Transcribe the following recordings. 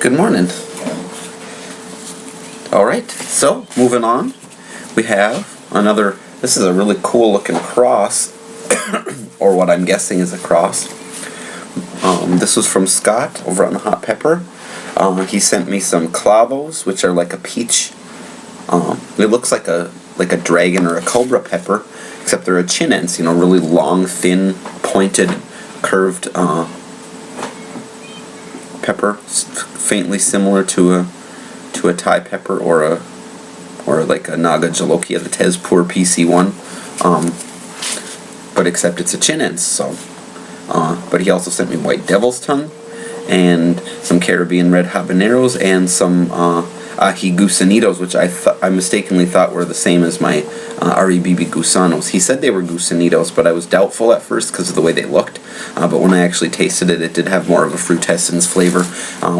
Good morning. Alright, so moving on, we have another, this is a really cool looking cross, or what I'm guessing is a cross. This was from Scott over on the Hot Pepper. He sent me some clavos, which are like a peach. It looks like a dragon or a cobra pepper, except they're a chinense, you know, really long, thin, pointed, curved pepper, faintly similar to a Thai pepper or like a Naga Jalokia, the Tezpur PC1, but except it's a chinense. So, but he also sent me white devil's tongue and some Caribbean red habaneros and some ají gusanitos, which I mistakenly thought were the same as my REBB gusanos. He said they were gusanitos, but I was doubtful at first because of the way they looked. But when I actually tasted it, it did have more of a frutescens flavor,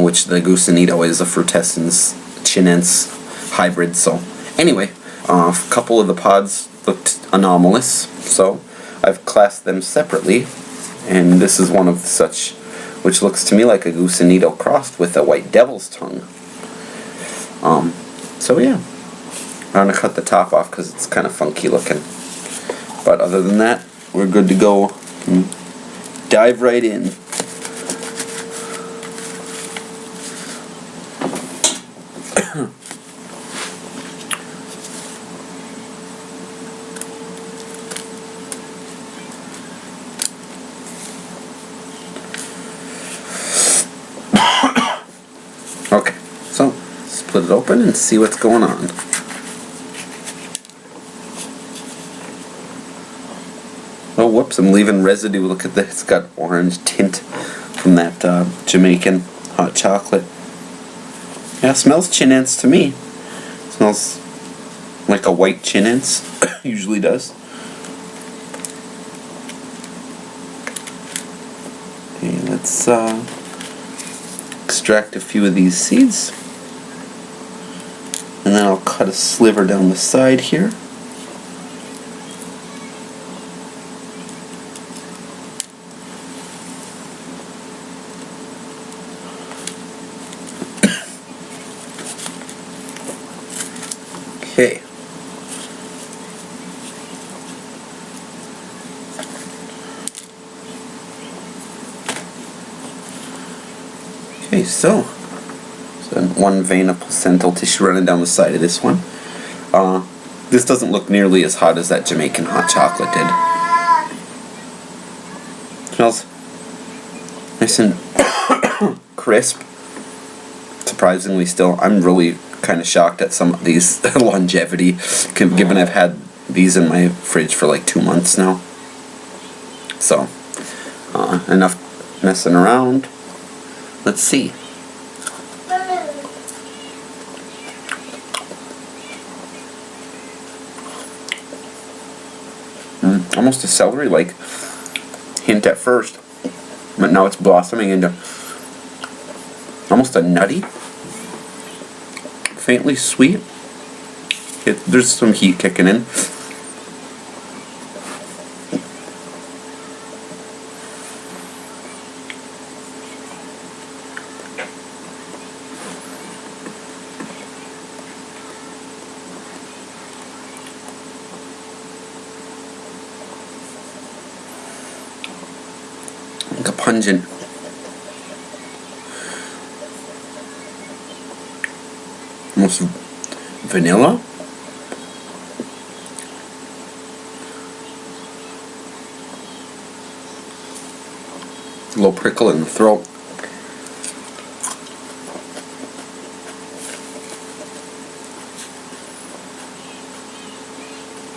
which the gusanito is a frutescens chinense hybrid. So anyway, a couple of the pods looked anomalous, so I've classed them separately, and this is one of such, which looks to me like a gusanito crossed with a white devil's tongue. So yeah, I'm gonna cut the top off because it's kind of funky looking. But other than that, we're good to go. Dive right in. Okay, so split it open and see what's going on. Oh, whoops, I'm leaving residue. Look at this. It's got orange tint from that Jamaican hot chocolate. Yeah, it smells chinense to me. It smells like a white chinense usually does. Okay, let's extract a few of these seeds. And then I'll cut a sliver down the side here. Okay. Okay, so one vein of placental tissue running down the side of this one. This doesn't look nearly as hot as that Jamaican hot chocolate did. Smells nice and crisp. Surprisingly still, I'm really kind of shocked at some of these longevity, given I've had these in my fridge for like 2 months now. So, enough messing around. Let's see. Almost a celery-like hint at first, but now it's blossoming into almost a nutty, faintly sweet. There's some heat kicking in. Like a pungent, almost vanilla. A little prickle in the throat.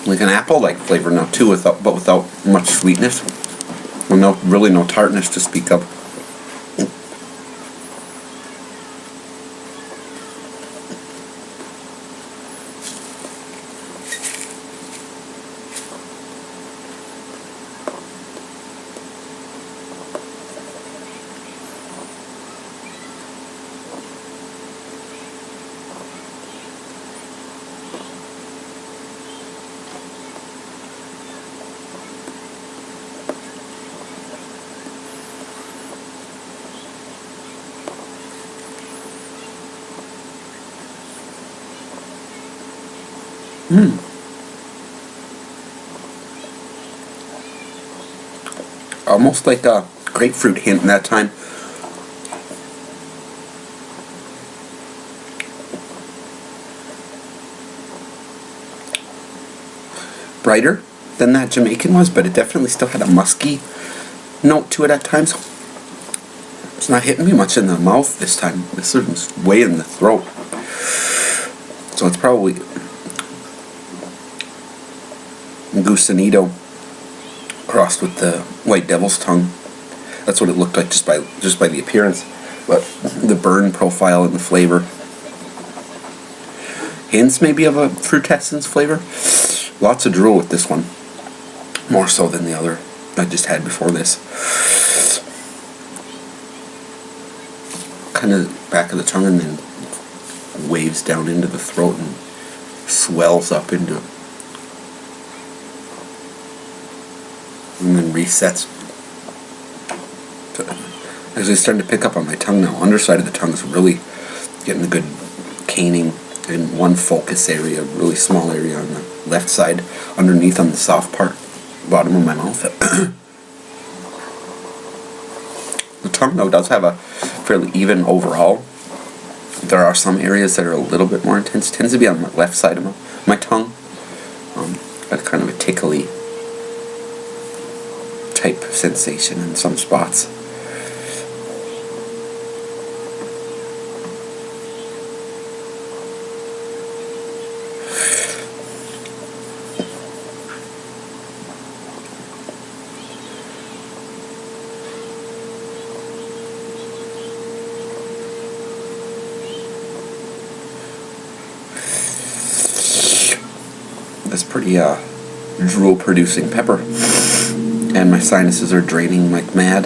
Like an apple-like flavor now too, but without much sweetness. Well, really no tartness to speak of. Almost like a grapefruit hint in that time. Brighter than that Jamaican was, but it definitely still had a musky note to it at times. It's not hitting me much in the mouth this time. This is way in the throat. So it's probably Gusanito crossed with the white devil's tongue. That's what it looked like just by the appearance. But the burn profile and the flavor. Hints maybe of a frutescence flavor. Lots of drool with this one. More so than the other I just had before this. Kind of back of the tongue and then waves down into the throat and swells up into, and then resets. Actually starting to pick up on my tongue now. Underside of the tongue is really getting a good caning in one focus area, a really small area on the left side, underneath on the soft part, bottom of my mouth. The tongue though does have a fairly even overall. There are some areas that are a little bit more intense. It tends to be on the left side of my tongue. Got kind of a tickly type sensation in some spots. This pretty drool producing pepper, and my sinuses are draining like mad,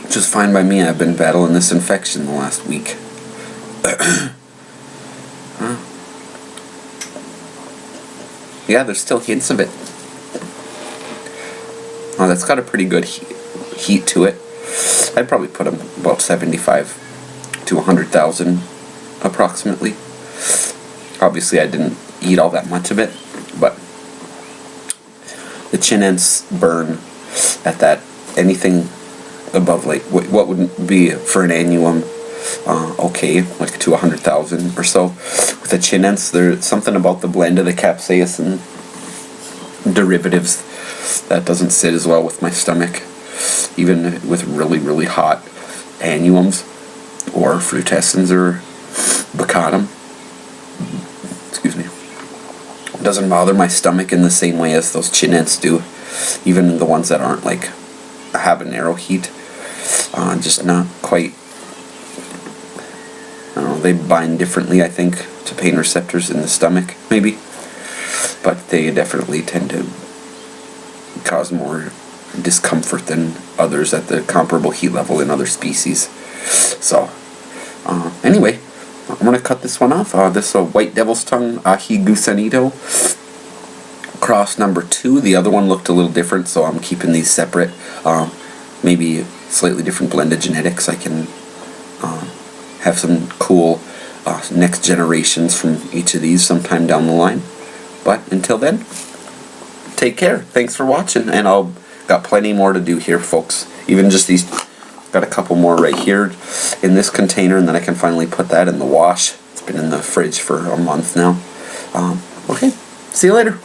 which is fine by me. I've been battling this infection the last week. Yeah, there's still hints of it. Oh, that's got a pretty good heat to it. I'd probably put them about 75 to 100,000 approximately. Obviously I didn't eat all that much of it, but the chin ends burn at that, anything above like what would be for an annuum okay, like to 100,000 or so. With the chin ends, there's something about the blend of the capsaicin derivatives that doesn't sit as well with my stomach, even with really hot annuums or frutescens or bacatum. It doesn't bother my stomach in the same way as those chinets do, even the ones that aren't like a habanero heat. Just not quite. I don't know, they bind differently, I think, to pain receptors in the stomach, maybe, but they definitely tend to cause more discomfort than others at the comparable heat level in other species. So anyway, I'm going to cut this one off. This White Devil's Tongue Ají Gusanito cross number 2. The other one looked a little different, so I'm keeping these separate. Maybe slightly different blended genetics. I can have some cool next generations from each of these sometime down the line. But until then, take care. Thanks for watching, and I'll got plenty more to do here, folks. Even just these. Got a couple more right here in this container, and then I can finally put that in the wash. It's been in the fridge for a month now. Okay, see you later.